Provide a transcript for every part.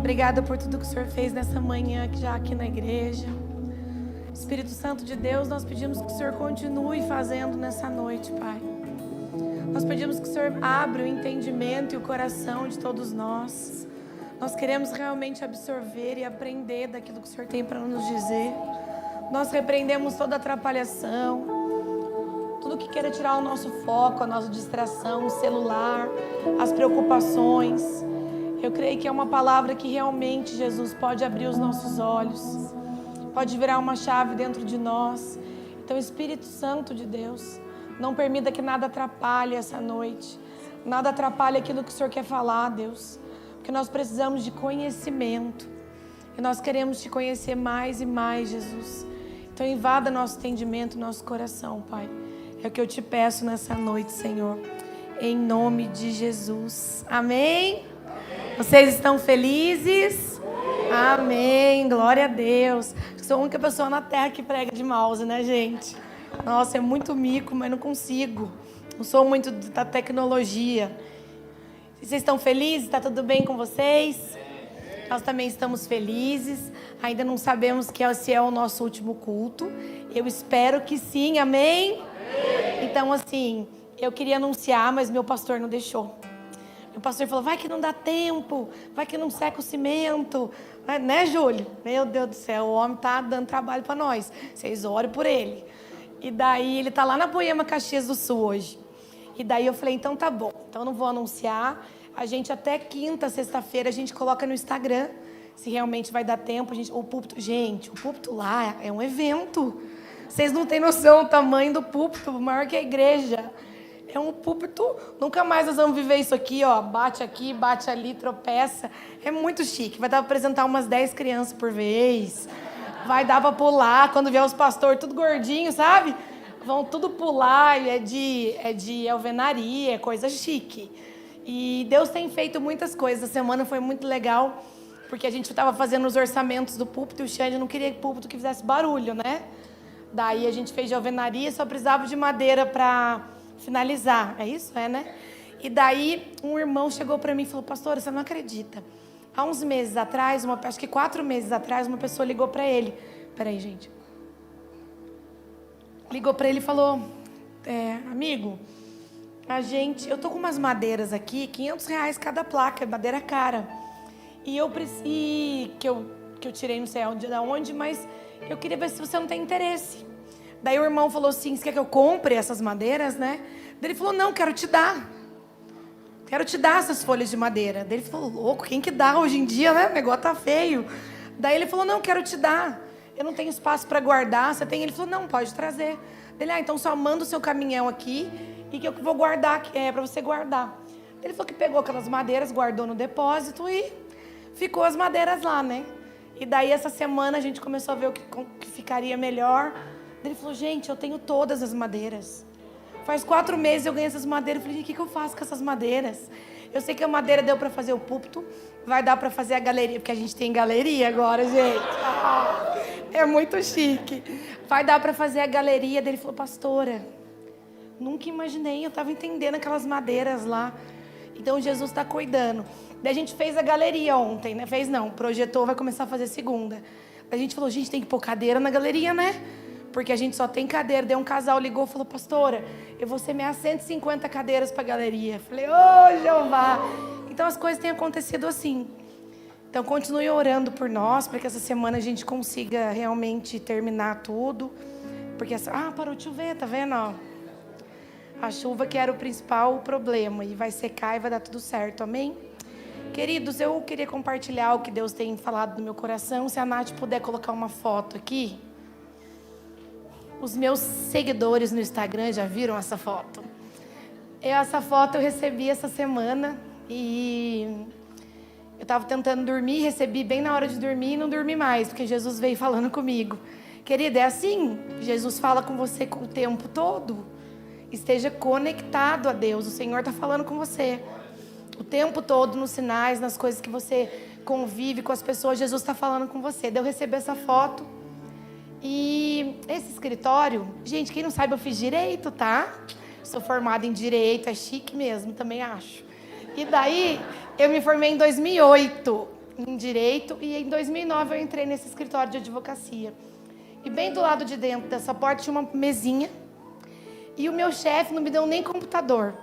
Obrigada por tudo que o Senhor fez nessa manhã, já aqui na igreja. Espírito Santo de Deus, nós pedimos que o Senhor continue fazendo nessa noite, Pai. Nós pedimos que o Senhor abra o entendimento e o coração de todos nós. Nós queremos realmente absorver e aprender daquilo que o Senhor tem para nos dizer. Nós repreendemos toda atrapalhação, tudo que queira tirar o nosso foco, a nossa distração, o celular, as preocupações. Eu creio que é uma palavra que realmente, Jesus, pode abrir os nossos olhos, pode virar uma chave dentro de nós. Então, Espírito Santo de Deus, não permita que nada atrapalhe essa noite, nada atrapalhe aquilo que o Senhor quer falar, Deus, porque nós precisamos de conhecimento e nós queremos te conhecer mais e mais, Jesus. Então, invada nosso entendimento, nosso coração, Pai. É o que eu te peço nessa noite, Senhor, em nome de Jesus. Amém? Vocês estão felizes? Amém. Glória a Deus. Sou a única pessoa na terra que prega de mouse, né, gente? Nossa, é muito mico, mas não consigo. Não sou muito da tecnologia. Vocês estão felizes? Está tudo bem com vocês? Nós também estamos felizes. Ainda não sabemos se é o nosso último culto. Eu espero que sim. Amém? Então, assim, eu queria anunciar, mas meu pastor não deixou. O pastor falou, vai que não dá tempo, vai que não seca o cimento. Né, Júlio? Meu Deus do céu, o homem tá dando trabalho para nós. Vocês orem por ele. E daí, ele tá lá na Poema Caxias do Sul hoje. E daí eu falei, então tá bom. Então eu não vou anunciar. A gente até quinta, sexta-feira, a gente coloca no Instagram. Se realmente vai dar tempo. O púlpito lá é um evento. Vocês não têm noção do tamanho do púlpito, maior que a igreja. É um púlpito, nunca mais nós vamos viver isso aqui, ó, bate aqui, bate ali, tropeça. É muito chique, vai dar para apresentar umas 10 crianças por vez. Vai dar para pular, quando vier os pastores tudo gordinho, sabe? Vão tudo pular, é de alvenaria, é coisa chique. E Deus tem feito muitas coisas, a semana foi muito legal, porque a gente estava fazendo os orçamentos do púlpito e o Xande não queria púlpito que fizesse barulho, né? Daí a gente fez de alvenaria, só precisava de madeira para finalizar, é isso? É, né? E daí um irmão chegou para mim e falou, pastora, você não acredita? Há uns meses atrás, acho que 4 meses atrás, uma pessoa ligou para ele. Peraí, gente. Ligou para ele e falou, amigo, eu tô com umas madeiras aqui, R$500 cada placa, madeira cara. E que eu tirei não sei de onde, mas eu queria ver se você não tem interesse. Daí o irmão falou assim, você quer que eu compre essas madeiras, né? Daí ele falou, não, quero te dar essas folhas de madeira. Daí ele falou, louco, quem que dá hoje em dia, né? O negócio tá feio. Daí ele falou, não, quero te dar. Eu não tenho espaço para guardar, você tem? Ele falou, não, pode trazer. Daí ele, então só manda o seu caminhão aqui e que eu vou guardar, para você guardar. Daí ele falou que pegou aquelas madeiras, guardou no depósito e ficou as madeiras lá, né? E daí essa semana a gente começou a ver o que ficaria melhor. Ele falou, gente, eu tenho todas as madeiras. Faz 4 meses eu ganhei essas madeiras. Eu falei, o que eu faço com essas madeiras? Eu sei que a madeira deu para fazer o púlpito, vai dar para fazer a galeria, porque a gente tem galeria agora, gente. É muito chique. Vai dar para fazer a galeria. Daí ele falou, pastora, nunca imaginei, eu estava entendendo aquelas madeiras lá. Então Jesus está cuidando. Daí a gente fez a galeria ontem, né? Projetou, vai começar a fazer segunda. Daí a gente falou, gente, tem que pôr cadeira na galeria, né? Porque a gente só tem cadeira. Daí um casal ligou e falou, pastora, eu vou semear 150 cadeiras para a galeria. Falei, Jeová. Então as coisas têm acontecido assim. Então continue orando por nós, para que essa semana a gente consiga realmente terminar tudo. Porque parou de chover, tá vendo? Ó? A chuva que era o principal problema. E vai secar e vai dar tudo certo, amém? Queridos, eu queria compartilhar o que Deus tem falado no meu coração. Se a Nath puder colocar uma foto aqui. Os meus seguidores no Instagram já viram essa foto. Essa foto eu recebi essa semana e eu estava tentando dormir, recebi bem na hora de dormir e não dormi mais, porque Jesus veio falando comigo. Querida, é assim, Jesus fala com você o tempo todo. Esteja conectado a Deus, o Senhor está falando com você. O tempo todo, nos sinais, nas coisas que você convive com as pessoas, Jesus está falando com você. Daí eu recebi essa foto. E esse escritório, gente, quem não sabe, eu fiz direito, tá? Sou formada em direito, é chique mesmo, também acho. E daí, eu me formei em 2008. em Direito, e em 2009 eu entrei nesse escritório de advocacia. E bem do lado de dentro dessa porta tinha uma mesinha, e o meu chefe não me deu nem computador.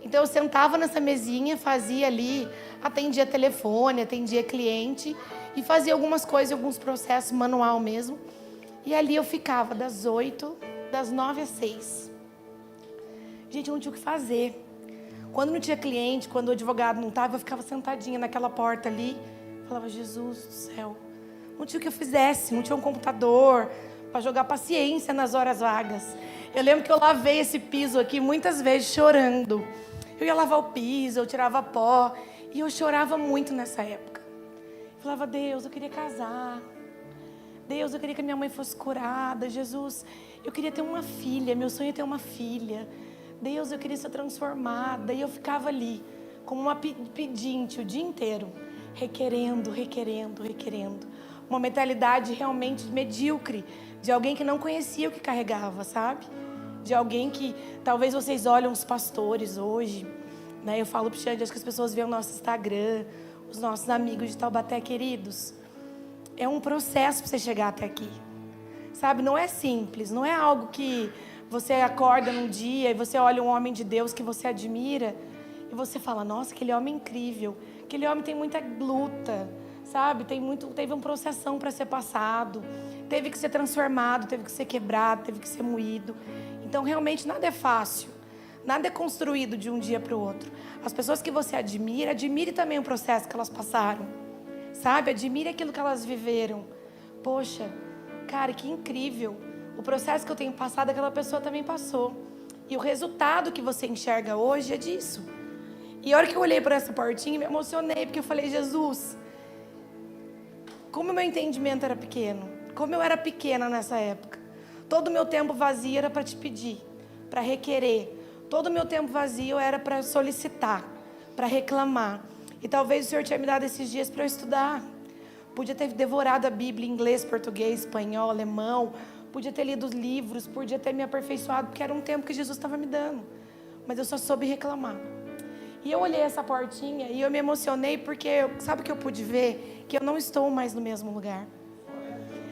Então eu sentava nessa mesinha, fazia ali, atendia telefone, atendia cliente, e fazia algumas coisas, alguns processos manual mesmo. E ali eu ficava das 9 às 6. Gente, eu não tinha o que fazer. Quando não tinha cliente, quando o advogado não estava, eu ficava sentadinha naquela porta ali. Falava, Jesus do céu. Não tinha o que eu fizesse, não tinha um computador para jogar paciência nas horas vagas. Eu lembro que eu lavei esse piso aqui muitas vezes chorando. Eu ia lavar o piso, eu tirava pó. E eu chorava muito nessa época. Eu falava, Deus, eu queria casar. Deus, eu queria que a minha mãe fosse curada. Jesus, eu queria ter uma filha. Meu sonho é ter uma filha. Deus, eu queria ser transformada. E eu ficava ali, como uma pedinte o dia inteiro. Requerendo. Uma mentalidade realmente medíocre. De alguém que não conhecia o que carregava, sabe? De alguém que, talvez vocês olham os pastores hoje, né? Eu falo pro Xande, acho que as pessoas veem o nosso Instagram, os nossos amigos de Taubaté queridos. É um processo para você chegar até aqui, sabe? Não é simples, não é algo que você acorda num dia e você olha um homem de Deus que você admira e você fala, nossa, aquele homem é incrível, aquele homem tem muita luta, sabe? Teve uma processão para ser passado, teve que ser transformado, teve que ser quebrado, teve que ser moído. Então, realmente, nada é fácil, nada é construído de um dia para o outro. As pessoas que você admira, admire também o processo que elas passaram, sabe? Admire aquilo que elas viveram. Poxa, cara, que incrível. O processo que eu tenho passado, aquela pessoa também passou. E o resultado que você enxerga hoje é disso. E a hora que eu olhei para essa portinha, me emocionei, porque eu falei, Jesus, como o meu entendimento era pequeno, como eu era pequena nessa época. Todo o meu tempo vazio era para te pedir, para requerer. Todo o meu tempo vazio era para solicitar, para reclamar. E talvez o Senhor tinha me dado esses dias para eu estudar. Podia ter devorado a Bíblia em inglês, português, espanhol, alemão. Podia ter lido os livros, podia ter me aperfeiçoado, porque era um tempo que Jesus estava me dando. Mas eu só soube reclamar. E eu olhei essa portinha e eu me emocionei porque, sabe o que eu pude ver? Que eu não estou mais no mesmo lugar.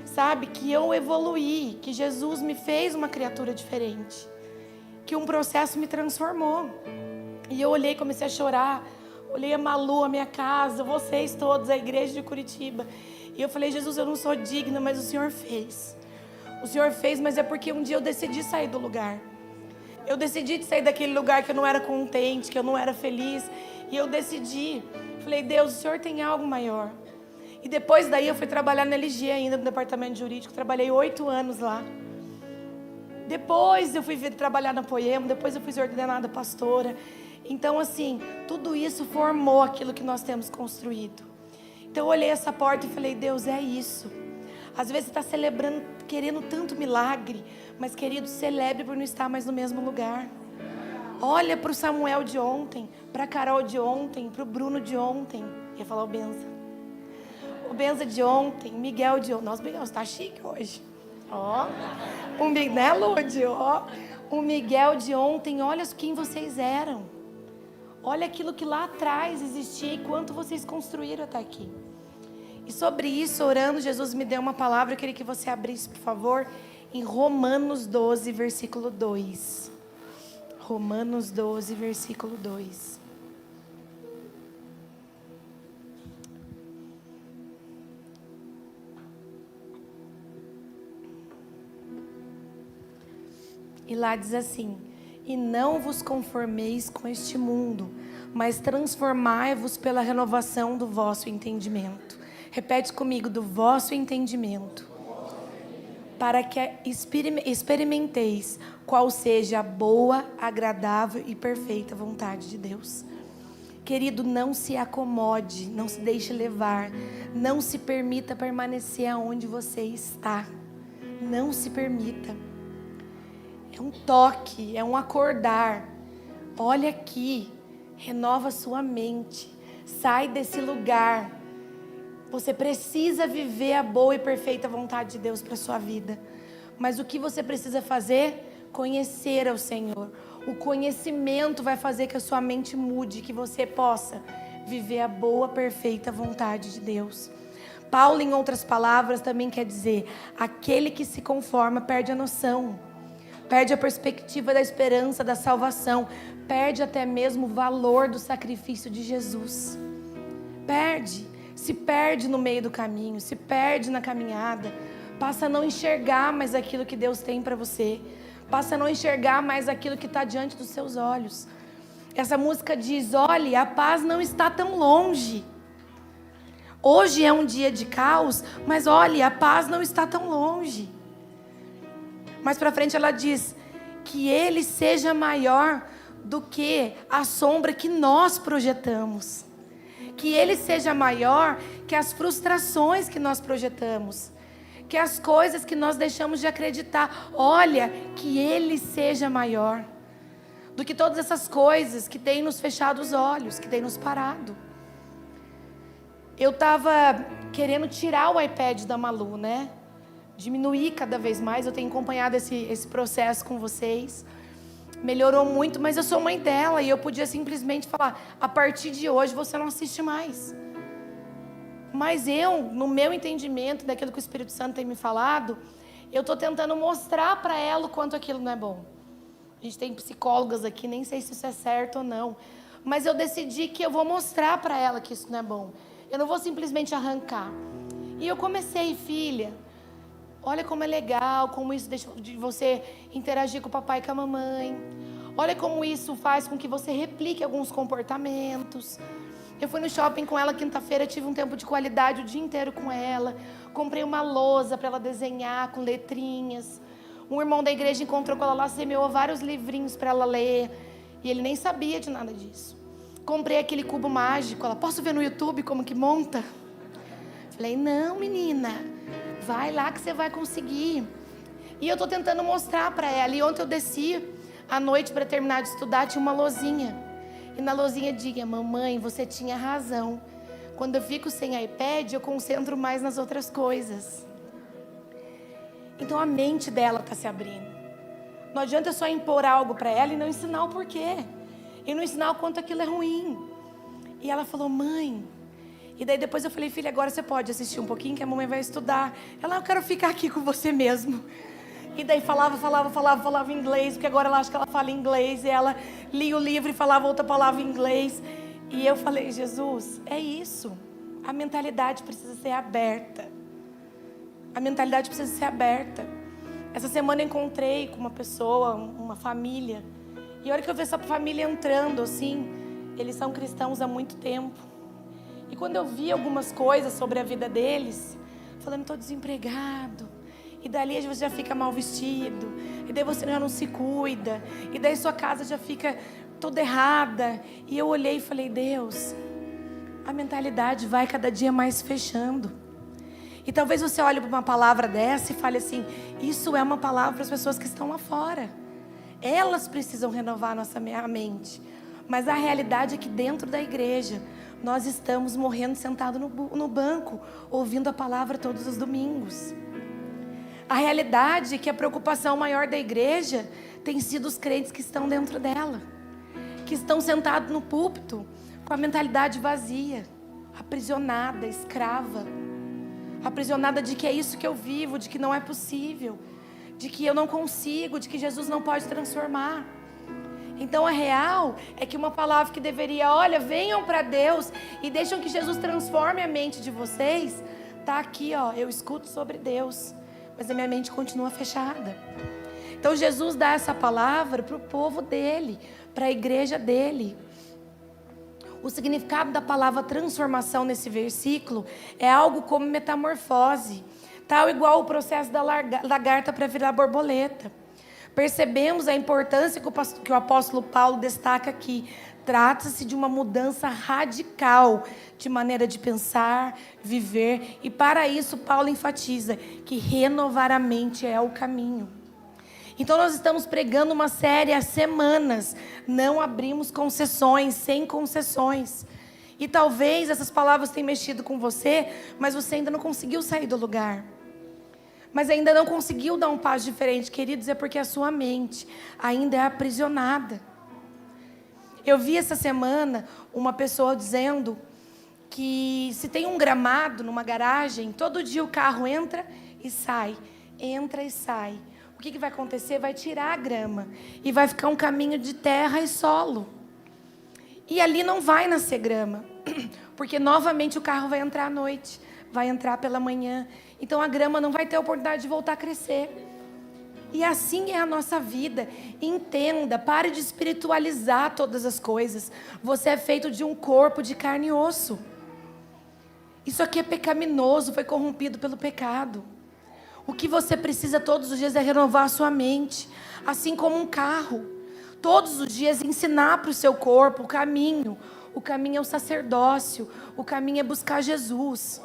Sabe? Que eu evoluí, que Jesus me fez uma criatura diferente. Que um processo me transformou. E eu olhei, comecei a chorar. Olhei a Malu, a minha casa, vocês todos, a igreja de Curitiba. E eu falei, Jesus, eu não sou digna, mas o Senhor fez. O Senhor fez, mas é porque um dia eu decidi sair do lugar. Eu decidi sair daquele lugar que eu não era contente, que eu não era feliz. E eu decidi. Falei, Deus, o Senhor tem algo maior. E depois daí eu fui trabalhar na LG ainda, no departamento jurídico. Trabalhei 8 anos lá. Depois eu fui trabalhar na Poema, depois eu fui ordenada pastora. Então, assim, tudo isso formou aquilo que nós temos construído. Então eu olhei essa porta e falei, Deus, é isso. Às vezes você está celebrando, querendo tanto milagre, mas, querido, celebre por não estar mais no mesmo lugar. Olha para o Samuel de ontem, para a Carol de ontem, para o Bruno de ontem. Ia falar o Benza. O Benza de ontem, o Miguel de ontem. Nossa, Miguel, você está chique hoje. Ó, né, Lud? Ó, o Miguel de ontem, olha quem vocês eram. Olha aquilo que lá atrás existia e quanto vocês construíram até aqui. E sobre isso, orando, Jesus me deu uma palavra. Eu queria que você abrisse, por favor, em Romanos 12, versículo 2. Romanos 12, versículo 2. E lá diz assim: e não vos conformeis com este mundo, mas transformai-vos pela renovação do vosso entendimento. Repete comigo, do vosso entendimento. Para que experimenteis qual seja a boa, agradável e perfeita vontade de Deus. Querido, não se acomode, não se deixe levar, não se permita permanecer aonde você está. Não se permita. É um toque, é um acordar. Olha aqui, renova sua mente, sai desse lugar. Você precisa viver a boa e perfeita vontade de Deus para a sua vida. Mas o que você precisa fazer? Conhecer ao Senhor. O conhecimento vai fazer que a sua mente mude, que você possa viver a boa, perfeita vontade de Deus. Paulo, em outras palavras, também quer dizer: aquele que se conforma perde a noção, perde a perspectiva da esperança, da salvação, perde até mesmo o valor do sacrifício de Jesus. Se perde no meio do caminho, se perde na caminhada, passa a não enxergar mais aquilo que Deus tem para você, passa a não enxergar mais aquilo que está diante dos seus olhos. Essa música diz: olhe, a paz não está tão longe. Hoje é um dia de caos, mas olhe, a paz não está tão longe. Mais para frente ela diz: que Ele seja maior do que a sombra que nós projetamos. Que Ele seja maior que as frustrações que nós projetamos. Que as coisas que nós deixamos de acreditar. Olha, que Ele seja maior do que todas essas coisas que têm nos fechado os olhos, que têm nos parado. Eu estava querendo tirar o iPad da Malu, né? Diminuir cada vez mais. Eu tenho acompanhado esse processo com vocês. Melhorou muito, mas eu sou mãe dela e eu podia simplesmente falar: a partir de hoje você não assiste mais. Mas eu, no meu entendimento daquilo que o Espírito Santo tem me falado, eu estou tentando mostrar para ela o quanto aquilo não é bom. A gente tem psicólogas aqui, nem sei se isso é certo ou não, mas eu decidi que eu vou mostrar para ela que isso não é bom. Eu não vou simplesmente arrancar. E eu comecei: filha, olha como é legal, como isso deixa de você interagir com o papai e com a mamãe. Olha como isso faz com que você replique alguns comportamentos. Eu fui no shopping com ela quinta-feira, tive um tempo de qualidade o dia inteiro com ela. Comprei uma lousa para ela desenhar com letrinhas. Um irmão da igreja encontrou com ela lá, semeou vários livrinhos para ela ler. E ele nem sabia de nada disso. Comprei aquele cubo mágico. Ela: posso ver no YouTube como que monta? Falei: não, menina. Vai lá que você vai conseguir. E eu estou tentando mostrar para ela. E ontem eu desci à noite para terminar de estudar, tinha uma lousinha. E na lousinha dizia: mamãe, você tinha razão. Quando eu fico sem iPad, eu concentro mais nas outras coisas. Então a mente dela está se abrindo. Não adianta eu só impor algo para ela e não ensinar o porquê. E não ensinar o quanto aquilo é ruim. E ela falou: mãe... E daí depois eu falei: filha, agora você pode assistir um pouquinho que a mamãe vai estudar. Ela: eu quero ficar aqui com você mesmo. E daí falava inglês, porque agora ela acha que ela fala inglês. E ela lia o livro e falava outra palavra em inglês. E eu falei: Jesus, é isso. A mentalidade precisa ser aberta. A mentalidade precisa ser aberta. Essa semana eu encontrei com uma pessoa, uma família. E a hora que eu vi essa família entrando assim, eles são cristãos há muito tempo. E quando eu vi algumas coisas sobre a vida deles, falando: estou desempregado. E dali você já fica mal vestido. E daí você já não se cuida. E daí sua casa já fica toda errada. E eu olhei e falei: Deus, a mentalidade vai cada dia mais fechando. E talvez você olhe para uma palavra dessa e fale assim: isso é uma palavra para as pessoas que estão lá fora. Elas precisam renovar a nossa mente. Mas a realidade é que dentro da igreja, nós estamos morrendo sentados no banco, ouvindo a palavra todos os domingos. A realidade é que a preocupação maior da igreja tem sido os crentes que estão dentro dela. Que estão sentados no púlpito com a mentalidade vazia, aprisionada, escrava. Aprisionada de que é isso que eu vivo, de que não é possível, de que eu não consigo, de que Jesus não pode transformar. Então a real é que uma palavra que deveria: olha, venham para Deus e deixam que Jesus transforme a mente de vocês, tá aqui, ó, eu escuto sobre Deus, mas a minha mente continua fechada. Então Jesus dá essa palavra para o povo dele, para a igreja dele. O significado da palavra transformação nesse versículo é algo como metamorfose, tal igual o processo da lagarta para virar borboleta. Percebemos a importância que o apóstolo Paulo destaca aqui. Trata-se de uma mudança radical de maneira de pensar, viver, e para isso Paulo enfatiza que renovar a mente é o caminho. Então nós estamos pregando uma série há semanas, não abrimos concessões, sem concessões. E talvez essas palavras tenham mexido com você, mas você ainda não conseguiu sair do lugar. Mas ainda não conseguiu dar um passo diferente, queridos, é porque a sua mente ainda é aprisionada. Eu vi essa semana uma pessoa dizendo que se tem um gramado numa garagem, todo dia o carro entra e sai. Entra e sai. O que vai acontecer? Vai tirar a grama. E vai ficar um caminho de terra e solo. E ali não vai nascer grama. Porque novamente o carro vai entrar à noite. Vai entrar pela manhã. Então a grama não vai ter a oportunidade de voltar a crescer. E assim é a nossa vida. Entenda, pare de espiritualizar todas as coisas. Você é feito de um corpo de carne e osso. Isso aqui é pecaminoso, foi corrompido pelo pecado. O que você precisa todos os dias é renovar a sua mente. Assim como um carro. Todos os dias ensinar para o seu corpo o caminho. O caminho é o sacerdócio. O caminho é buscar Jesus.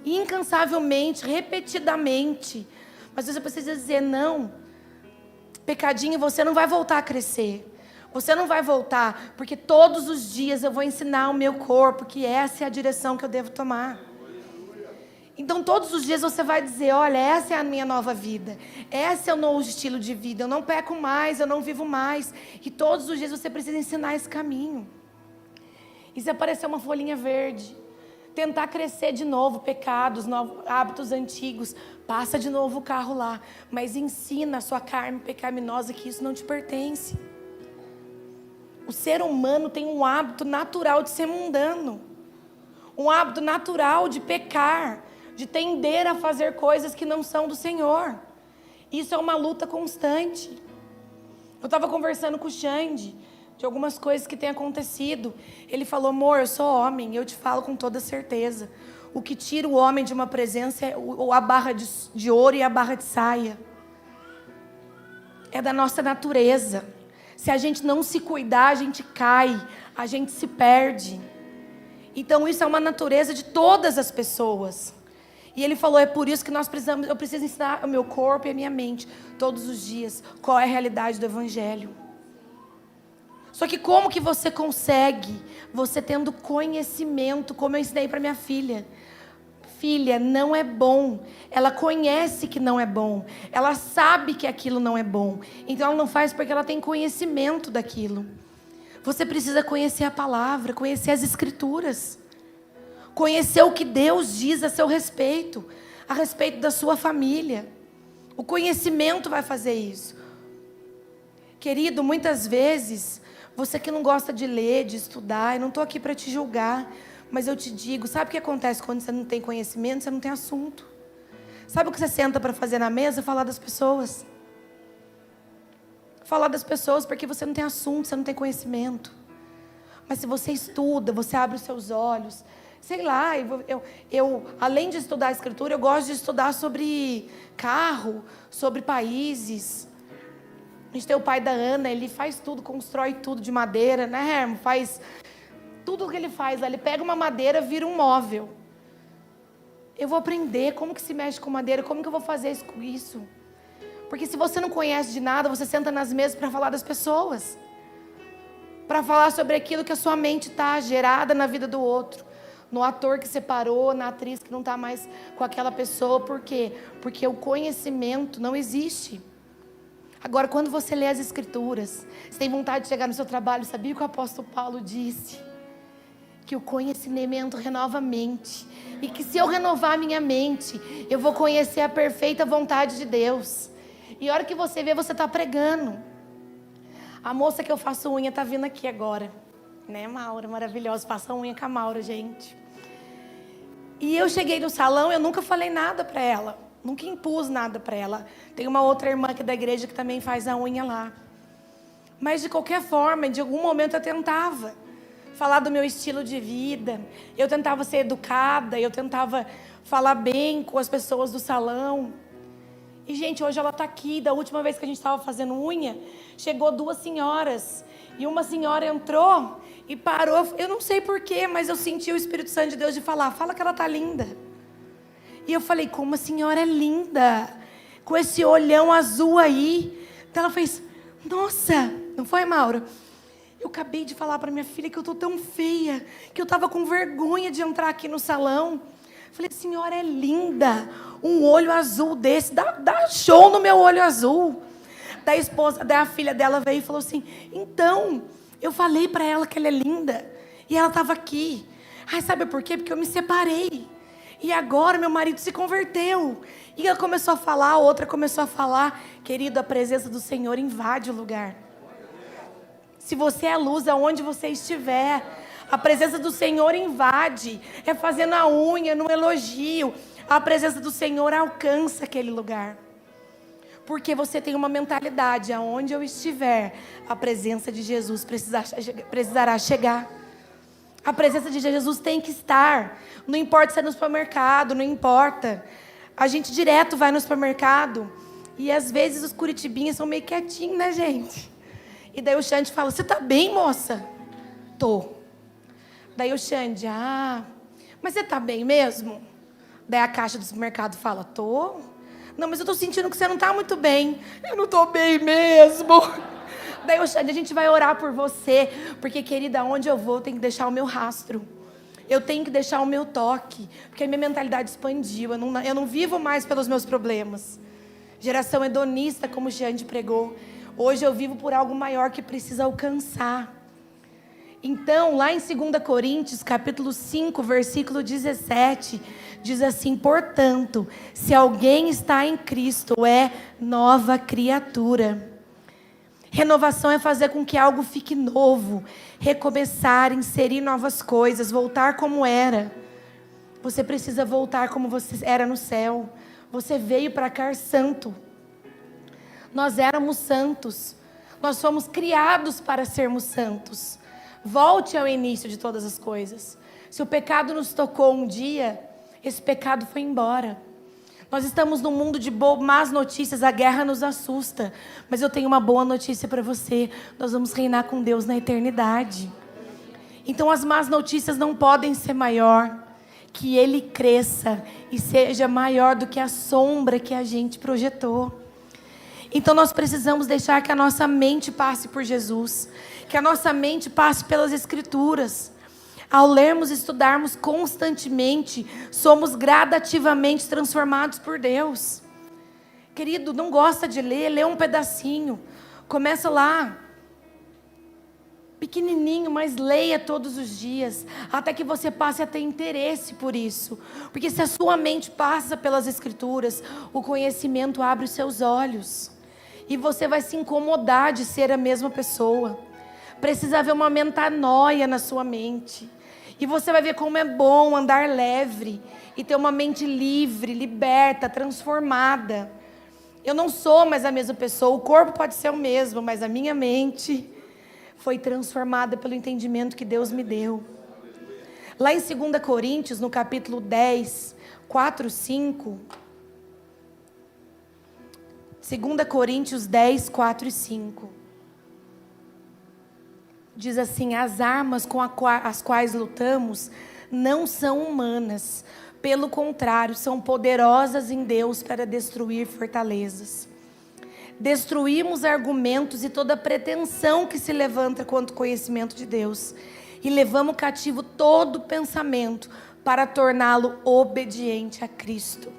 Incansavelmente, repetidamente. Mas você precisa dizer, não, pecadinho, você não vai voltar a crescer. Você não vai voltar, porque todos os dias eu vou ensinar o meu corpo que essa é a direção que eu devo tomar. Então todos os dias você vai dizer, olha, essa é a minha nova vida. Esse é o novo estilo de vida. Eu não peco mais, eu não vivo mais. E todos os dias você precisa ensinar esse caminho. E se aparecer uma folhinha verde, tentar crescer de novo, pecados, novos, hábitos antigos, passa de novo o carro lá, mas ensina a sua carne pecaminosa que isso não te pertence. O ser humano tem um hábito natural de ser mundano, um hábito natural de pecar, de tender a fazer coisas que não são do Senhor. Isso é uma luta constante. Eu estava conversando com o Xande de algumas coisas que têm acontecido. Ele falou, amor, eu sou homem, eu te falo com toda certeza. O que tira o homem de uma presença é a barra de ouro e a barra de saia. É da nossa natureza. Se a gente não se cuidar, a gente cai, a gente se perde. Então isso é uma natureza de todas as pessoas. E ele falou, é por isso que eu preciso ensinar o meu corpo e a minha mente, todos os dias, qual é a realidade do Evangelho. Só que como que você consegue? Você tendo conhecimento, como eu ensinei para minha filha. Filha, não é bom. Ela conhece que não é bom. Ela sabe que aquilo não é bom. Então ela não faz porque ela tem conhecimento daquilo. Você precisa conhecer a palavra, conhecer as escrituras. Conhecer o que Deus diz a seu respeito. A respeito da sua família. O conhecimento vai fazer isso. Querido, muitas vezes, você que não gosta de ler, de estudar, eu não estou aqui para te julgar. Mas eu te digo, sabe o que acontece quando você não tem conhecimento? Você não tem assunto. Sabe o que você senta para fazer na mesa? Falar das pessoas. Falar das pessoas porque você não tem assunto, você não tem conhecimento. Mas se você estuda, você abre os seus olhos. Sei lá, eu além de estudar a escritura, eu gosto de estudar sobre carro, sobre países. A gente tem o pai da Ana, ele faz tudo, constrói tudo de madeira, né, Hermo? Faz... Tudo o que ele faz, ele pega uma madeira, vira um móvel. Eu vou aprender como que se mexe com madeira, como que eu vou fazer isso. Porque se você não conhece de nada, você senta nas mesas para falar das pessoas. Para falar sobre aquilo que a sua mente está gerada na vida do outro. No ator que separou, na atriz que não está mais com aquela pessoa. Por quê? Porque o conhecimento não existe. Agora, quando você lê as escrituras, você tem vontade de chegar no seu trabalho, sabia o que o apóstolo Paulo disse? Que o conhecimento renova a mente. E que se eu renovar a minha mente, eu vou conhecer a perfeita vontade de Deus. E a hora que você vê, você está pregando. A moça que eu faço unha está vindo aqui agora. Né, Maura? Maravilhosa. Faça unha com a Maura, gente. E eu cheguei no salão, eu nunca falei nada para ela. Nunca impus nada para ela. Tem uma outra irmã aqui da igreja que também faz a unha lá. Mas de qualquer forma, de algum momento eu tentava falar do meu estilo de vida, eu tentava ser educada, eu tentava falar bem com as pessoas do salão. E, gente, hoje ela está aqui. Da última vez que a gente estava fazendo unha, chegou 2 senhoras. E uma senhora entrou e parou. Eu não sei porquê, mas eu senti o Espírito Santo de Deus de falar, fala que ela está linda. E eu falei, como a senhora é linda, com esse olhão azul aí. Então ela fez, nossa, não foi, Maura? Eu acabei de falar para minha filha que eu estou tão feia, que eu estava com vergonha de entrar aqui no salão. Falei, senhora é linda, um olho azul desse, dá show no meu olho azul. Daí a filha dela veio e falou assim, então, Eu falei para ela que ela é linda. E ela estava aqui. Ai, sabe por quê? Porque eu me separei. E agora meu marido se converteu. E ela começou a falar, a outra começou a falar. Querido, a presença do Senhor invade o lugar. Se você é luz aonde você estiver, a presença do Senhor invade. É fazendo a unha, no elogio. A presença do Senhor alcança aquele lugar. Porque você tem uma mentalidade, aonde eu estiver, a presença de Jesus precisará chegar. A presença de Jesus tem que estar. Não importa se é no supermercado, não importa. A gente direto vai no supermercado e às vezes os curitibinhas são meio quietinhos, né, gente? E daí o Xande fala, você tá bem, moça? Tô. Daí o Xande, mas você tá bem mesmo? Daí a caixa do supermercado fala, tô. Não, mas eu tô sentindo que você não tá muito bem. Eu não tô bem mesmo. Daí o Xande, a gente vai orar por você. Porque, querida, onde eu vou, eu tenho que deixar o meu rastro. Eu tenho que deixar o meu toque. Porque a minha mentalidade expandiu. Eu não vivo mais pelos meus problemas. Geração hedonista, como o Xande pregou. Hoje eu vivo por algo maior que precisa alcançar. Então, lá em 2 Coríntios, capítulo 5, versículo 17, diz assim, portanto, se alguém está em Cristo, é nova criatura. Renovação é fazer com que algo fique novo, recomeçar, inserir novas coisas, voltar como era. Você precisa voltar como você era no céu. Você veio para cá santo. Nós éramos santos. Nós fomos criados para sermos santos. Volte ao início de todas as coisas. Se o pecado nos tocou um dia, esse pecado foi embora. Nós estamos num mundo de más notícias, a guerra nos assusta. Mas eu tenho uma boa notícia para você. Nós vamos reinar com Deus na eternidade. Então as más notícias não podem ser maior. Que Ele cresça e seja maior do que a sombra que a gente projetou. Então nós precisamos deixar que a nossa mente passe por Jesus. Que a nossa mente passe pelas Escrituras. Ao lermos e estudarmos constantemente, somos gradativamente transformados por Deus. Querido, não gosta de ler, lê um pedacinho. Começa lá. Pequenininho, mas leia todos os dias. Até que você passe a ter interesse por isso. Porque se a sua mente passa pelas Escrituras, o conhecimento abre os seus olhos. E você vai se incomodar de ser a mesma pessoa. Precisa haver uma metanoia na sua mente. E você vai ver como é bom andar leve. E ter uma mente livre, liberta, transformada. Eu não sou mais a mesma pessoa. O corpo pode ser o mesmo, mas a minha mente foi transformada pelo entendimento que Deus me deu. Lá em 2 Coríntios, no capítulo 10, 4, 5... 2 Coríntios 10, 4 e 5. Diz assim, as armas com as quais lutamos não são humanas. Pelo contrário, são poderosas em Deus para destruir fortalezas. Destruímos argumentos e toda pretensão que se levanta contra o conhecimento de Deus. E levamos cativo todo pensamento para torná-lo obediente a Cristo.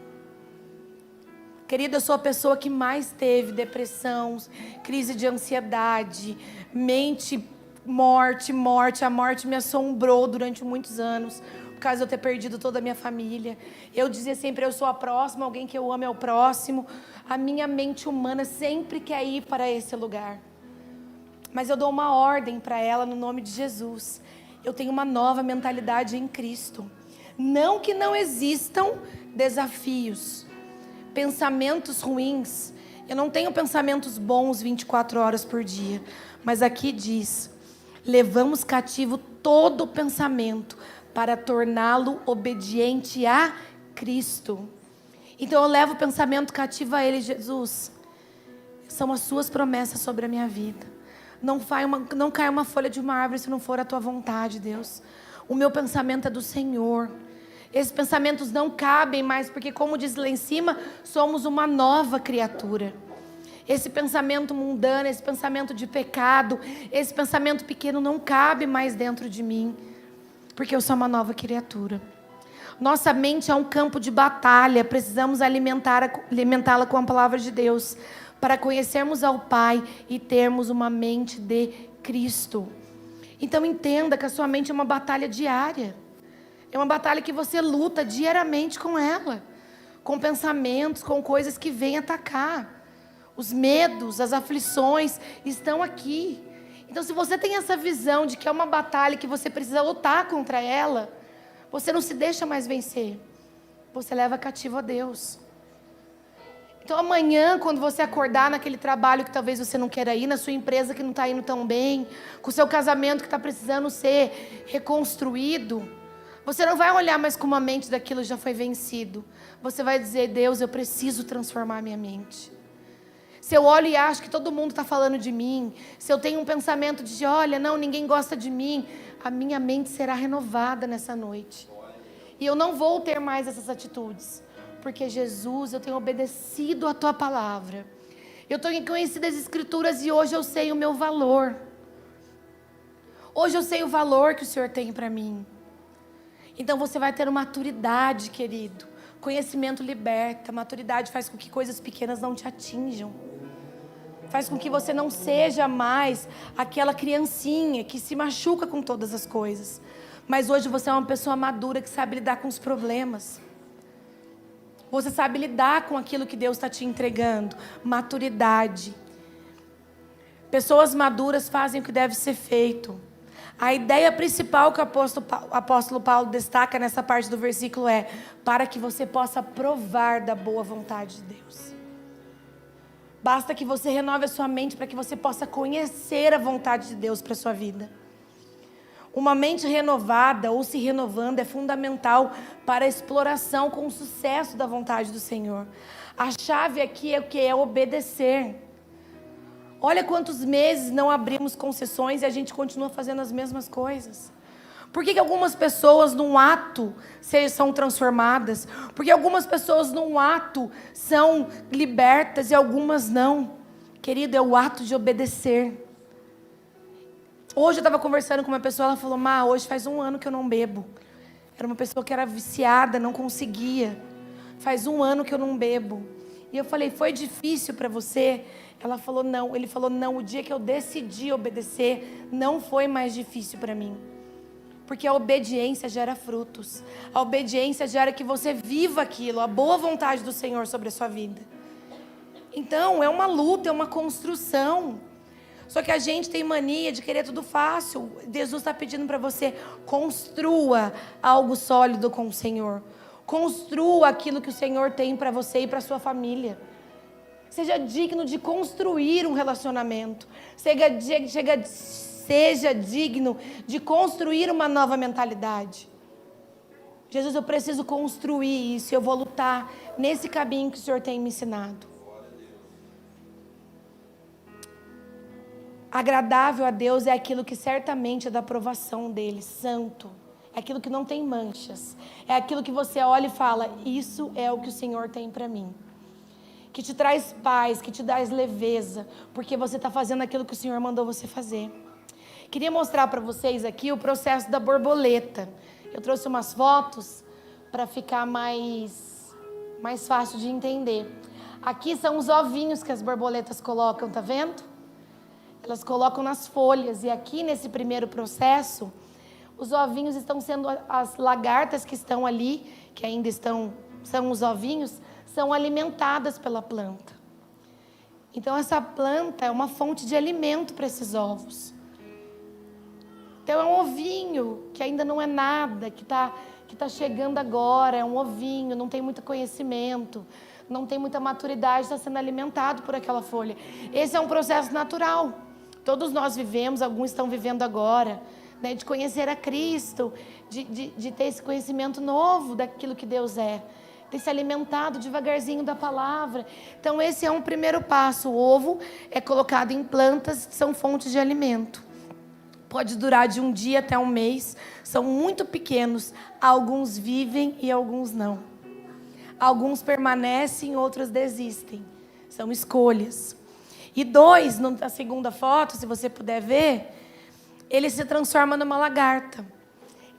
Querida, eu sou a pessoa que mais teve depressão, crise de ansiedade, morte. A morte me assombrou durante muitos anos, por causa de eu ter perdido toda a minha família. Eu dizia sempre, eu sou a próxima, alguém que eu amo é o próximo. A minha mente humana sempre quer ir para esse lugar. Mas eu dou uma ordem para ela no nome de Jesus. Eu tenho uma nova mentalidade em Cristo. Não que não existam desafios, pensamentos ruins. Eu não tenho pensamentos bons 24 horas por dia. Mas aqui diz, levamos cativo todo pensamento para torná-lo obediente a Cristo. Então eu levo o pensamento cativo a Ele. Jesus, são as suas promessas sobre a minha vida. Não cai uma folha de uma árvore se não for a tua vontade, Deus. O meu pensamento é do Senhor. Esses pensamentos não cabem mais, porque como diz lá em cima, somos uma nova criatura. Esse pensamento mundano, esse pensamento de pecado, esse pensamento pequeno não cabe mais dentro de mim, porque eu sou uma nova criatura. Nossa mente é um campo de batalha, precisamos alimentá-la com a palavra de Deus, para conhecermos ao Pai e termos uma mente de Cristo. Então entenda que a sua mente é uma batalha diária. É uma batalha que você luta diariamente com ela. Com pensamentos, com coisas que vêm atacar. Os medos, as aflições estão aqui. Então se você tem essa visão de que é uma batalha que você precisa lutar contra ela, você não se deixa mais vencer. Você leva cativo a Deus. Então amanhã, quando você acordar naquele trabalho que talvez você não queira ir, na sua empresa que não está indo tão bem, com o seu casamento que está precisando ser reconstruído, você não vai olhar mais com uma mente daquilo que já foi vencido. Você vai dizer: Deus, eu preciso transformar minha mente. Se eu olho e acho que todo mundo está falando de mim, se eu tenho um pensamento de, olha, não, ninguém gosta de mim, a minha mente será renovada nessa noite. E eu não vou ter mais essas atitudes. Porque Jesus, eu tenho obedecido a tua palavra. Eu tenho conhecido as escrituras e hoje eu sei o meu valor. Hoje eu sei o valor que o Senhor tem para mim. Então você vai ter uma maturidade, querido. Conhecimento liberta. Maturidade faz com que coisas pequenas não te atinjam. Faz com que você não seja mais aquela criancinha que se machuca com todas as coisas. Mas hoje você é uma pessoa madura que sabe lidar com os problemas. Você sabe lidar com aquilo que Deus está te entregando. Maturidade. Pessoas maduras fazem o que deve ser feito. A ideia principal que o apóstolo Paulo destaca nessa parte do versículo é: para que você possa provar da boa vontade de Deus. Basta que você renove a sua mente para que você possa conhecer a vontade de Deus para a sua vida. Uma mente renovada ou se renovando é fundamental para a exploração com o sucesso da vontade do Senhor. A chave aqui é o que? É obedecer. Olha quantos meses não abrimos concessões e a gente continua fazendo as mesmas coisas. Por que algumas pessoas num ato são transformadas? Por que algumas pessoas num ato são libertas e algumas não? Querido, é o ato de obedecer. Hoje eu estava conversando com uma pessoa, ela falou: Má, hoje faz 1 ano que eu não bebo. Era uma pessoa que era viciada, não conseguia. Faz 1 ano que eu não bebo. E eu falei: foi difícil para você? Ela falou: não. Ele falou: não, o dia que eu decidi obedecer, não foi mais difícil para mim. Porque a obediência gera frutos. A obediência gera que você viva aquilo, a boa vontade do Senhor sobre a sua vida. Então, é uma luta, é uma construção. Só que a gente tem mania de querer tudo fácil. Jesus está pedindo para você: construa algo sólido com o Senhor. Construa aquilo que o Senhor tem para você e para a sua família. Seja digno de construir um relacionamento. Seja digno de construir uma nova mentalidade. Jesus, eu preciso construir isso. Eu vou lutar nesse caminho que o Senhor tem me ensinado. Agradável a Deus é aquilo que certamente é da aprovação dele, santo. É aquilo que não tem manchas. É aquilo que você olha e fala: isso é o que o Senhor tem para mim. Que te traz paz, que te dá leveza, porque você está fazendo aquilo que o Senhor mandou você fazer. Queria mostrar para vocês aqui o processo da borboleta. Eu trouxe umas fotos para ficar mais fácil de entender. Aqui são os ovinhos que as borboletas colocam, tá vendo? Elas colocam nas folhas, e aqui nesse primeiro processo, os ovinhos estão sendo, as lagartas que estão ali, que ainda são os ovinhos, são alimentadas pela planta. Então essa planta é uma fonte de alimento para esses ovos. Então é um ovinho que ainda não é nada, que tá chegando agora, é um ovinho, não tem muito conhecimento, não tem muita maturidade, está sendo alimentado por aquela folha. Esse é um processo natural. Todos nós vivemos, alguns estão vivendo agora, né, de conhecer a Cristo, de ter esse conhecimento novo daquilo que Deus é, ter se alimentado devagarzinho da palavra. Então esse é um primeiro passo. O ovo é colocado em plantas, são fontes de alimento. Pode durar de 1 dia até 1 mês, são muito pequenos, alguns vivem e alguns não. Alguns permanecem, outros desistem, são escolhas. E 2, na segunda foto, se você puder ver, ele se transforma numa lagarta.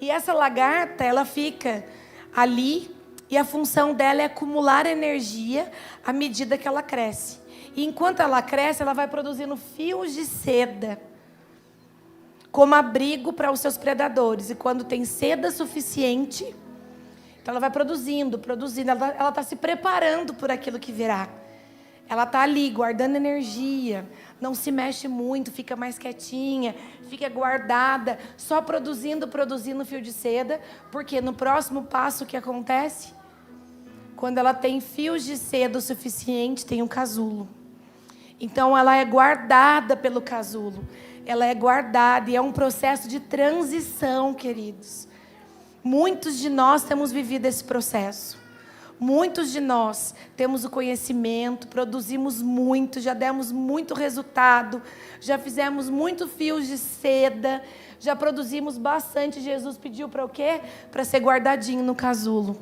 E essa lagarta, ela fica ali, e a função dela é acumular energia à medida que ela cresce. E enquanto ela cresce, ela vai produzindo fios de seda. como abrigo para os seus predadores. E quando tem seda suficiente, então ela vai produzindo. Ela está se preparando por aquilo que virá. Ela está ali, guardando energia, não se mexe muito, fica mais quietinha, fica guardada, só produzindo fio de seda, porque no próximo passo o que acontece? Quando ela tem fios de seda o suficiente, tem um casulo. Então ela é guardada pelo casulo, ela é guardada e é um processo de transição, queridos. Muitos de nós temos vivido esse processo. Muitos de nós temos o conhecimento, produzimos muito, já demos muito resultado, já fizemos muito fios de seda, já produzimos bastante. Jesus pediu para o quê? Para ser guardadinho no casulo.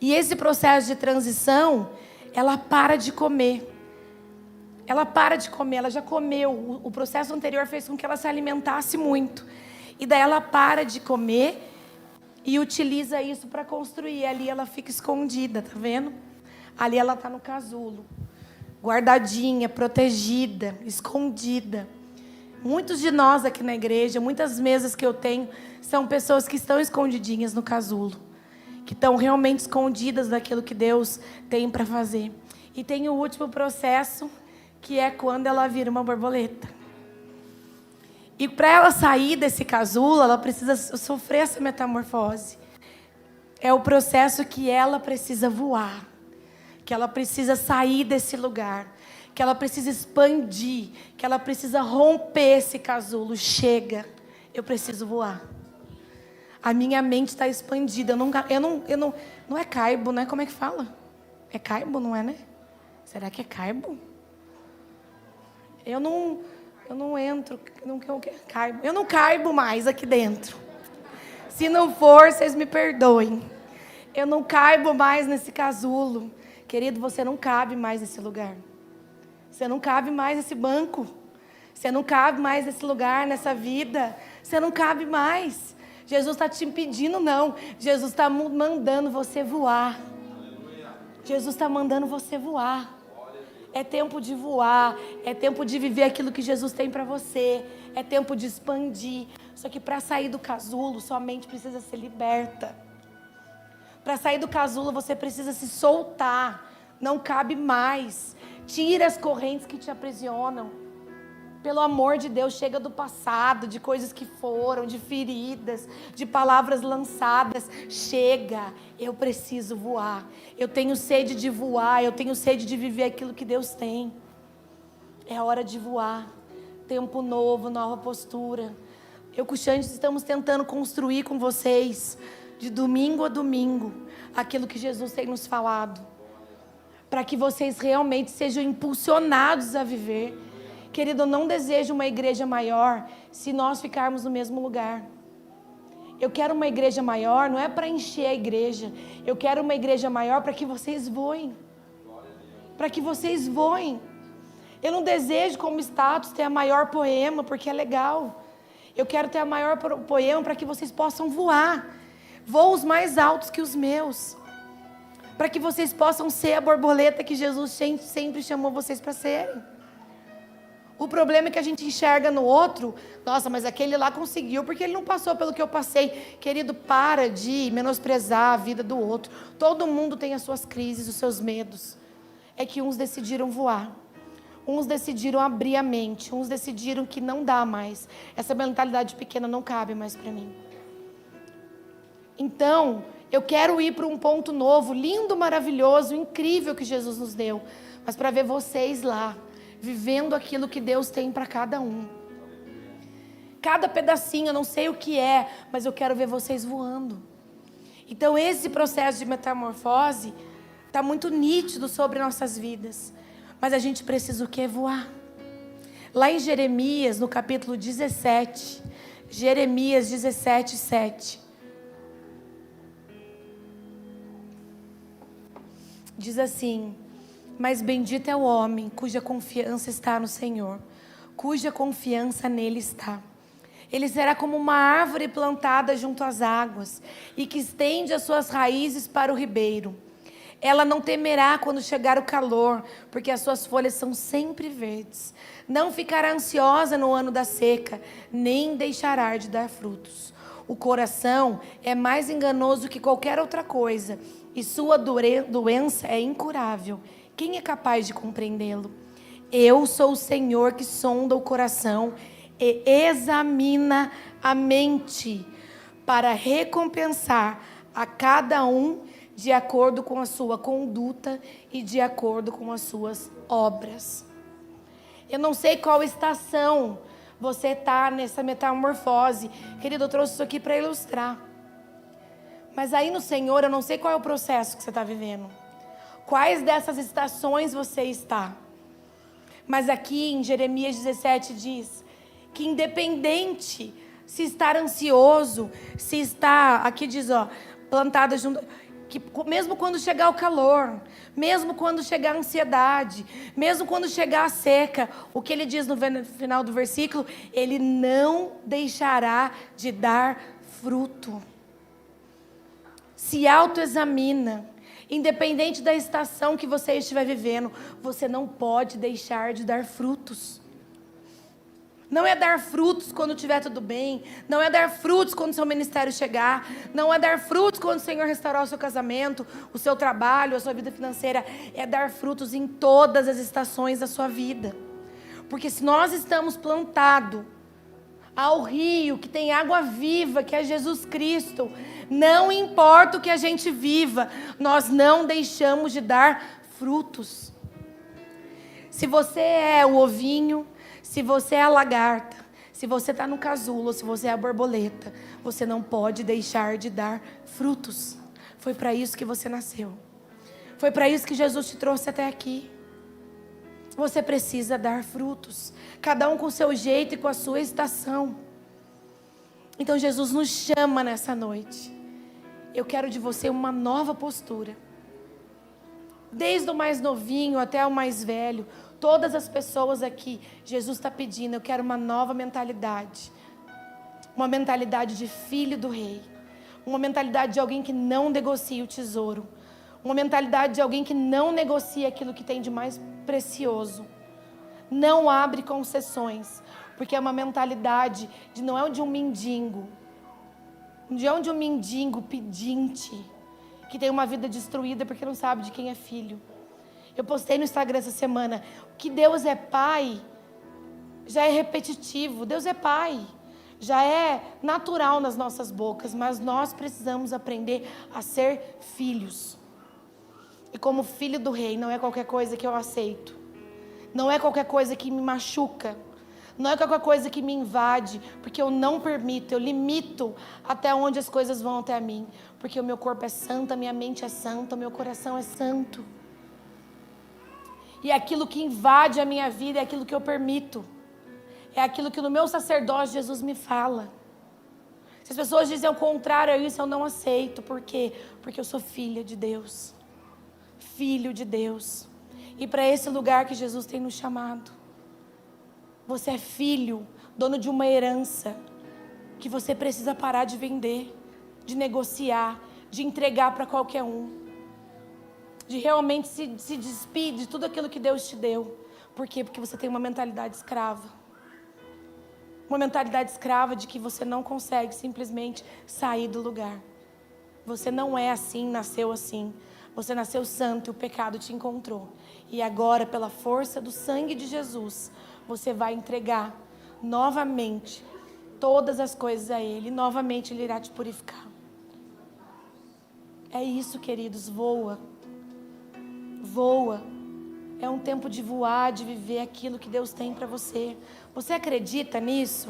E esse processo de transição, ela para de comer. Ela para de comer, ela já comeu. O processo anterior fez com que ela se alimentasse muito. E daí ela para de comer e utiliza isso para construir. Ali ela fica escondida, tá vendo? Ali ela está no casulo, guardadinha, protegida, escondida. Muitos de nós aqui na igreja, muitas mesas que eu tenho, são pessoas que estão escondidinhas no casulo, que estão realmente escondidas daquilo que Deus tem para fazer. E tem o último processo, que é quando ela vira uma borboleta. E para ela sair desse casulo, ela precisa sofrer essa metamorfose. É o processo que ela precisa voar, que ela precisa sair desse lugar, que ela precisa expandir, que ela precisa romper esse casulo. Chega, eu preciso voar. A minha mente está expandida. Não é carbo, né? Como é que fala? É carbo, não é, né? Será que é carbo? Eu não entro, eu não caibo mais aqui dentro. Se não for, vocês me perdoem. Eu não caibo mais nesse casulo. Querido, você não cabe mais nesse lugar. Você não cabe mais nesse banco. Você não cabe mais nesse lugar, nessa vida. Você não cabe mais. Jesus está te impedindo, não. Jesus está mandando você voar. Jesus está mandando você voar. É tempo de voar, é tempo de viver aquilo que Jesus tem para você, é tempo de expandir. Só que para sair do casulo, sua mente precisa ser liberta. Para sair do casulo, você precisa se soltar, não cabe mais. Tira as correntes que te aprisionam. Pelo amor de Deus, chega do passado, de coisas que foram, de feridas, de palavras lançadas. Chega, eu preciso voar. Eu tenho sede de voar, eu tenho sede de viver aquilo que Deus tem. É hora de voar. Tempo novo, nova postura. Eu com o Xande estamos tentando construir com vocês, de domingo a domingo, aquilo que Jesus tem nos falado. Para que vocês realmente sejam impulsionados a viver. Querido, eu não desejo uma igreja maior se nós ficarmos no mesmo lugar. Eu quero uma igreja maior, não é para encher a igreja. Eu quero uma igreja maior para que vocês voem. Para que vocês voem. Eu não desejo como status ter a maior poema, porque é legal. Eu quero ter a maior poema para que vocês possam voar. Voos mais altos que os meus. Para que vocês possam ser a borboleta que Jesus sempre chamou vocês para serem. O problema é que a gente enxerga no outro, nossa, mas aquele lá conseguiu, porque ele não passou pelo que eu passei. Querido, para de menosprezar a vida do outro. Todo mundo tem as suas crises, os seus medos. É que uns decidiram voar. Uns decidiram abrir a mente. Uns decidiram que não dá mais. Essa mentalidade pequena não cabe mais para mim. Então, eu quero ir para um ponto novo, lindo, maravilhoso, incrível que Jesus nos deu. Mas para ver vocês lá, vivendo aquilo que Deus tem para cada um. Cada pedacinho, eu não sei o que é, mas eu quero ver vocês voando. Então esse processo de metamorfose está muito nítido sobre nossas vidas. Mas a gente precisa o quê? Voar. Lá em Jeremias, no capítulo 17, Jeremias 17, 7. Diz assim: mas bendito é o homem cuja confiança está no Senhor, cuja confiança nele está. Ele será como uma árvore plantada junto às águas e que estende as suas raízes para o ribeiro. Ela não temerá quando chegar o calor, porque as suas folhas são sempre verdes. Não ficará ansiosa no ano da seca, nem deixará de dar frutos. O coração é mais enganoso que qualquer outra coisa, e sua doença é incurável. Quem é capaz de compreendê-lo? Eu sou o Senhor que sonda o coração e examina a mente, para recompensar a cada um de acordo com a sua conduta e de acordo com as suas obras. Eu não sei qual estação você está nessa metamorfose. Querido, eu trouxe isso aqui para ilustrar. Mas aí no Senhor, eu não sei qual é o processo que você está vivendo. Quais dessas estações você está? Mas aqui em Jeremias 17 diz que independente se estar ansioso, se está, aqui diz, plantado junto, que mesmo quando chegar o calor, mesmo quando chegar a ansiedade, mesmo quando chegar a seca, o que ele diz no final do versículo, ele não deixará de dar fruto. Se autoexamina, independente da estação que você estiver vivendo, você não pode deixar de dar frutos. Não é dar frutos quando estiver tudo bem. Não é dar frutos quando o seu ministério chegar. Não é dar frutos quando o Senhor restaurar o seu casamento, o seu trabalho, a sua vida financeira. É dar frutos em todas as estações da sua vida. Porque se nós estamos plantados ao rio que tem água viva, que é Jesus Cristo, não importa o que a gente viva, nós não deixamos de dar frutos. Se você é o ovinho, se você é a lagarta, se você está no casulo, se você é a borboleta, você não pode deixar de dar frutos. Foi para isso que você nasceu. Foi para isso que Jesus te trouxe até aqui. Você precisa dar frutos. Cada um com o seu jeito e com a sua estação. Então Jesus nos chama nessa noite. Eu quero de você uma nova postura. Desde o mais novinho até o mais velho. Todas as pessoas aqui, Jesus está pedindo, eu quero uma nova mentalidade. Uma mentalidade de filho do rei. Uma mentalidade de alguém que não negocia o tesouro. Uma mentalidade de alguém que não negocia aquilo que tem de mais precioso. Não abre concessões. Porque é uma mentalidade não é de um mendigo. Não é de um mendigo pedinte. Que tem uma vida destruída porque não sabe de quem é filho. Eu postei no Instagram essa semana, que Deus é pai, já é repetitivo. Deus é pai, já é natural nas nossas bocas, mas nós precisamos aprender a ser filhos. E como filho do rei, não é qualquer coisa que eu aceito. Não é qualquer coisa que me machuca. Não é qualquer coisa que me invade, porque eu não permito, eu limito até onde as coisas vão até mim. Porque o meu corpo é santo, a minha mente é santa, o meu coração é santo. E aquilo que invade a minha vida é aquilo que eu permito. É aquilo que no meu sacerdócio Jesus me fala. Se as pessoas dizem o contrário a isso, eu não aceito. Por quê? Porque eu sou filha de Deus. Filho de Deus. E para esse lugar que Jesus tem nos chamado. Você é filho, dono de uma herança. Que você precisa parar de vender. De negociar. De entregar para qualquer um. De realmente se despir de tudo aquilo que Deus te deu. Por quê? Porque você tem uma mentalidade escrava. Uma mentalidade escrava de que você não consegue simplesmente sair do lugar. Você não é assim, nasceu assim. Você nasceu santo e o pecado te encontrou. E agora, pela força do sangue de Jesus, você vai entregar novamente todas as coisas a Ele. E novamente Ele irá te purificar. É isso, queridos, voa. Voa. É um tempo de voar, de viver aquilo que Deus tem para você. Você acredita nisso?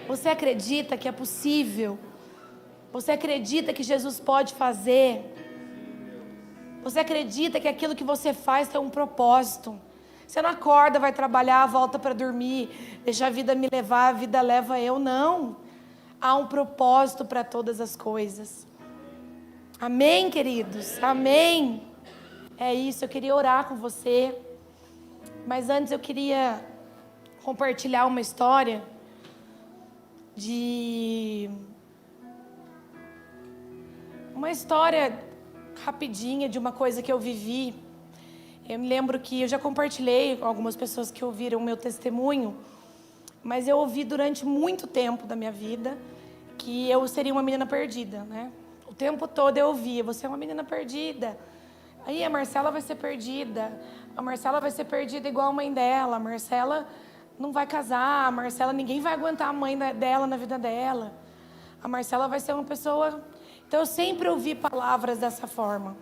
Você acredita que é possível? Você acredita que Jesus pode fazer? Você acredita que aquilo que você faz tem um propósito? Você não acorda, vai trabalhar, volta para dormir, deixa a vida me levar, a vida leva eu. Não. Há um propósito para todas as coisas. Amém, queridos? Amém. É isso, eu queria orar com você. Mas antes eu queria compartilhar uma história rapidinha de uma coisa que eu vivi. Eu me lembro que eu já compartilhei com algumas pessoas que ouviram o meu testemunho, mas eu ouvi durante muito tempo da minha vida que eu seria uma menina perdida, né? O tempo todo eu ouvia: você é uma menina perdida. Aí a Marcela vai ser perdida. A Marcela vai ser perdida igual a mãe dela. A Marcela não vai casar. A Marcela, ninguém vai aguentar a mãe dela na vida dela. A Marcela vai ser uma pessoa... Então eu sempre ouvi palavras dessa forma.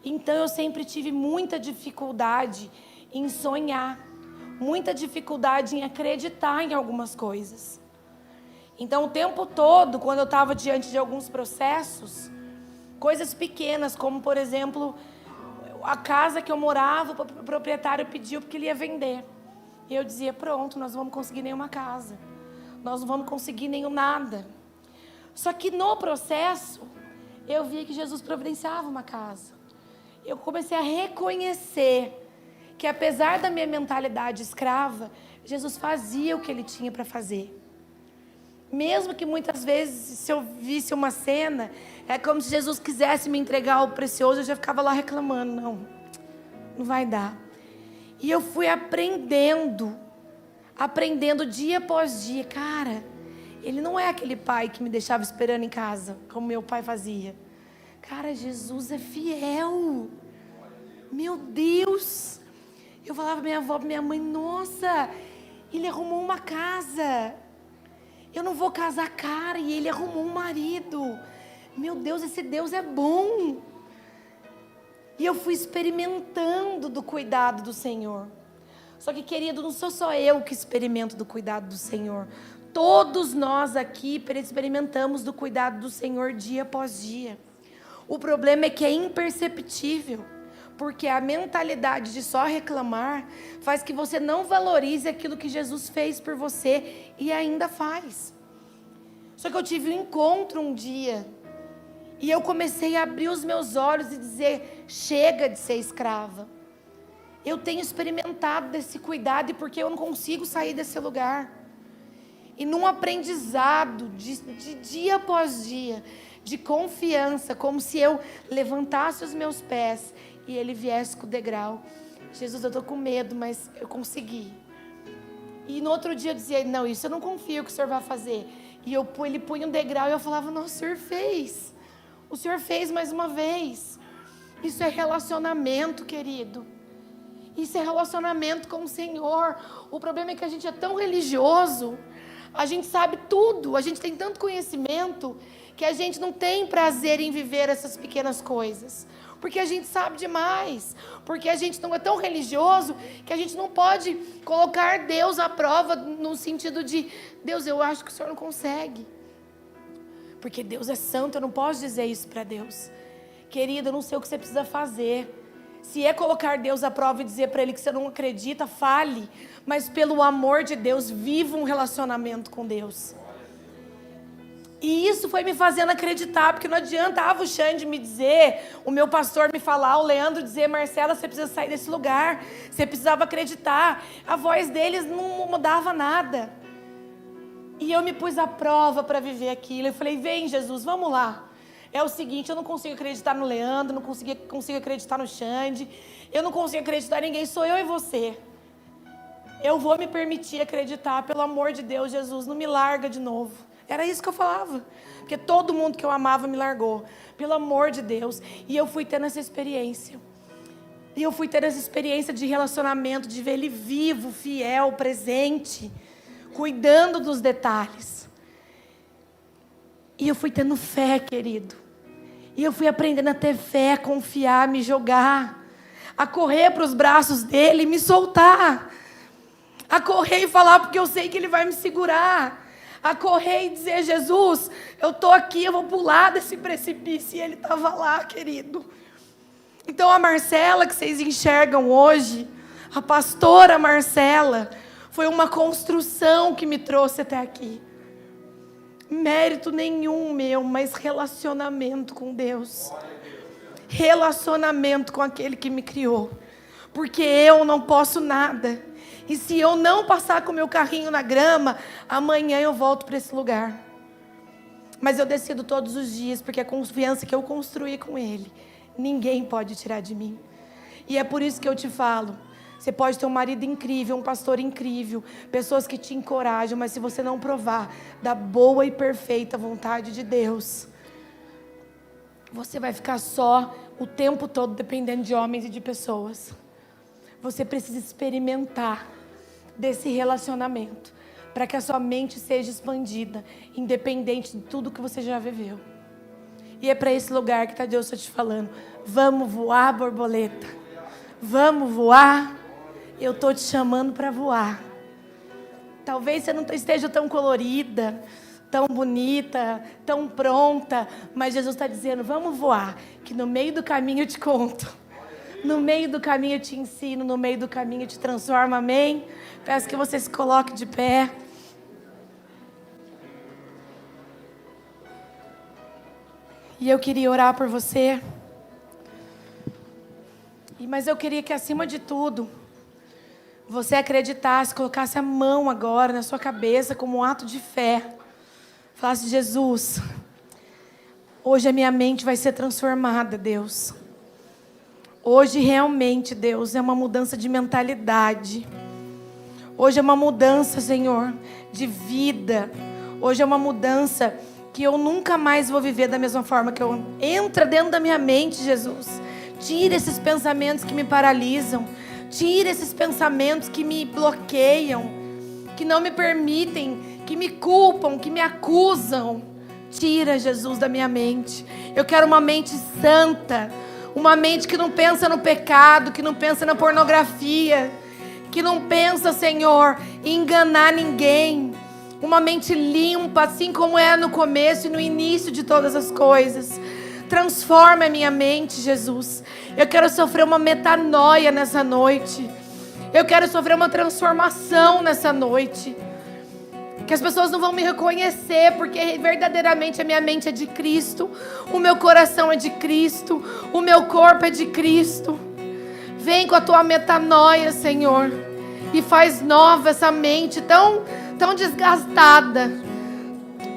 Então eu sempre tive muita dificuldade em sonhar, muita dificuldade em acreditar em algumas coisas. Então o tempo todo, quando eu estava diante de alguns processos, coisas pequenas, como por exemplo, a casa que eu morava, o proprietário pediu porque ele ia vender. E eu dizia: pronto, nós não vamos conseguir nenhuma casa, nós não vamos conseguir nenhum nada. Só que no processo, eu via que Jesus providenciava uma casa. Eu comecei a reconhecer que, apesar da minha mentalidade escrava, Jesus fazia o que Ele tinha para fazer. Mesmo que muitas vezes, se eu visse uma cena, é como se Jesus quisesse me entregar algo precioso, eu já ficava lá reclamando: não vai dar. E eu fui aprendendo dia após dia. Cara, Ele não é aquele pai que me deixava esperando em casa, como meu pai fazia. Cara, Jesus é fiel. Meu Deus. Eu falava pra minha avó, pra minha mãe: nossa, Ele arrumou uma casa. Eu não vou casar, cara, e Ele arrumou um marido. Meu Deus, esse Deus é bom. E eu fui experimentando do cuidado do Senhor. Só que, querido, não sou só eu que experimento do cuidado do Senhor. Todos nós aqui experimentamos do cuidado do Senhor dia após dia. O problema é que é imperceptível, porque a mentalidade de só reclamar faz que você não valorize aquilo que Jesus fez por você e ainda faz. Só que eu tive um encontro um dia e eu comecei a abrir os meus olhos e dizer: chega de ser escrava. Eu tenho experimentado desse cuidado e porque eu não consigo sair desse lugar. E num aprendizado de dia após dia, de confiança, como se eu levantasse os meus pés e Ele viesse com o degrau. Jesus, eu estou com medo, mas eu consegui. E no outro dia eu dizia: não, isso eu não confio que o Senhor vai fazer. E Ele punha um degrau e eu falava: não, o Senhor fez. O Senhor fez mais uma vez. Isso é relacionamento, querido. Isso é relacionamento com o Senhor. O problema é que a gente é tão religioso, a gente sabe tudo, a gente tem tanto conhecimento, que a gente não tem prazer em viver essas pequenas coisas. Porque a gente sabe demais. Porque a gente não é tão religioso que a gente não pode colocar Deus à prova no sentido de: Deus, eu acho que o Senhor não consegue. Porque Deus é santo, eu não posso dizer isso para Deus. Querido, eu não sei o que você precisa fazer. Se é colocar Deus à prova e dizer para Ele que você não acredita, fale. Mas pelo amor de Deus, viva um relacionamento com Deus. E isso foi me fazendo acreditar, porque não adiantava o Xande me dizer, o meu pastor me falar, o Leandro dizer: Marcela, você precisa sair desse lugar, você precisava acreditar. A voz deles não mudava nada. E eu me pus à prova para viver aquilo. Eu falei: vem, Jesus, vamos lá. É o seguinte, eu não consigo acreditar no Leandro, não consigo acreditar no Xande, eu não consigo acreditar em ninguém, sou eu e você. Eu vou me permitir acreditar, pelo amor de Deus, Jesus, não me larga de novo. Era isso que eu falava, porque todo mundo que eu amava me largou, pelo amor de Deus. E eu fui tendo essa experiência. E eu fui tendo essa experiência de relacionamento, de ver Ele vivo, fiel, presente, cuidando dos detalhes. E eu fui tendo fé, querido. E eu fui aprendendo a ter fé, a confiar, a me jogar, a correr para os braços dEle e me soltar. A correr e falar porque eu sei que Ele vai me segurar. A correr e dizer: Jesus, eu estou aqui, eu vou pular desse precipício. E Ele estava lá, querido. Então a Marcela que vocês enxergam hoje, a pastora Marcela, foi uma construção que me trouxe até aqui. Mérito nenhum meu, mas relacionamento com Deus. Relacionamento com aquele que me criou. Porque eu não posso nada. E se eu não passar com o meu carrinho na grama, amanhã eu volto para esse lugar. Mas eu decido todos os dias, porque a confiança que eu construí com Ele, ninguém pode tirar de mim. E é por isso que eu te falo, você pode ter um marido incrível, um pastor incrível, pessoas que te encorajam, mas se você não provar da boa e perfeita vontade de Deus, você vai ficar só o tempo todo dependendo de homens e de pessoas. Você precisa experimentar desse relacionamento para que a sua mente seja expandida, independente de tudo que você já viveu. E é para esse lugar que Deus está te falando. Vamos voar, borboleta. Vamos voar. Eu estou te chamando para voar. Talvez você não esteja tão colorida, tão bonita, tão pronta, mas Jesus está dizendo, vamos voar, que no meio do caminho eu te conto. No meio do caminho eu te ensino, no meio do caminho eu te transformo, amém? Peço que você se coloque de pé. E eu queria orar por você. Mas eu queria que, acima de tudo, você acreditasse, colocasse a mão agora na sua cabeça como um ato de fé. Falasse, Jesus, hoje a minha mente vai ser transformada, Deus. Hoje realmente, Deus, é uma mudança de mentalidade. Hoje é uma mudança, Senhor, de vida. Hoje é uma mudança que eu nunca mais vou viver da mesma forma que eu... Entra dentro da minha mente, Jesus. Tira esses pensamentos que me paralisam. Tira esses pensamentos que me bloqueiam, que não me permitem, que me culpam, que me acusam. Tira, Jesus, da minha mente. Eu quero uma mente santa. Uma mente que não pensa no pecado, que não pensa na pornografia, que não pensa, Senhor, em enganar ninguém. Uma mente limpa, assim como é no começo e no início de todas as coisas. Transforma a minha mente, Jesus. Eu quero sofrer uma metanoia nessa noite. Eu quero sofrer uma transformação nessa noite. Que as pessoas não vão me reconhecer, porque verdadeiramente a minha mente é de Cristo, o meu coração é de Cristo, o meu corpo é de Cristo. Vem com a tua metanoia, Senhor, e faz nova essa mente tão desgastada,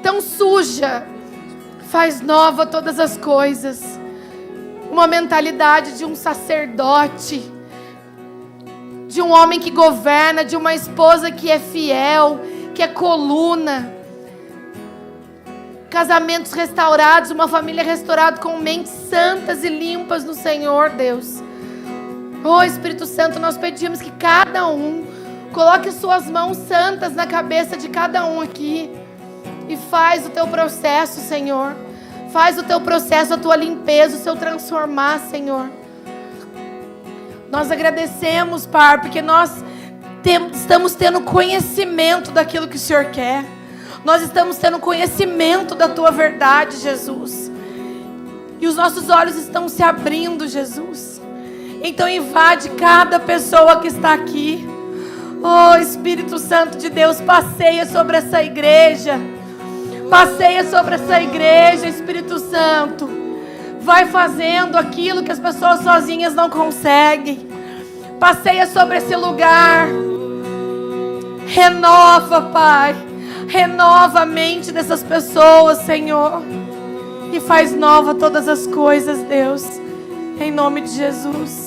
tão suja. Faz nova todas as coisas. Uma mentalidade de um sacerdote, de um homem que governa, de uma esposa que é fiel, que é coluna. Casamentos restaurados, uma família restaurada com mentes santas e limpas no Senhor, Deus. Oh, Espírito Santo, nós pedimos que cada um coloque suas mãos santas na cabeça de cada um aqui e faz o teu processo, Senhor. Faz o teu processo, a tua limpeza, o seu transformar, Senhor. Nós agradecemos, Pai, porque nós estamos tendo conhecimento daquilo que o Senhor quer. Nós estamos tendo conhecimento da tua verdade, Jesus. E os nossos olhos estão se abrindo, Jesus. Então invade cada pessoa que está aqui. Oh, Espírito Santo de Deus, passeia sobre essa igreja. Passeia sobre essa igreja, Espírito Santo. Vai fazendo aquilo que as pessoas sozinhas não conseguem. Passeia sobre esse lugar. Renova, Pai. Renova a mente dessas pessoas, Senhor. E faz nova todas as coisas, Deus. Em nome de Jesus.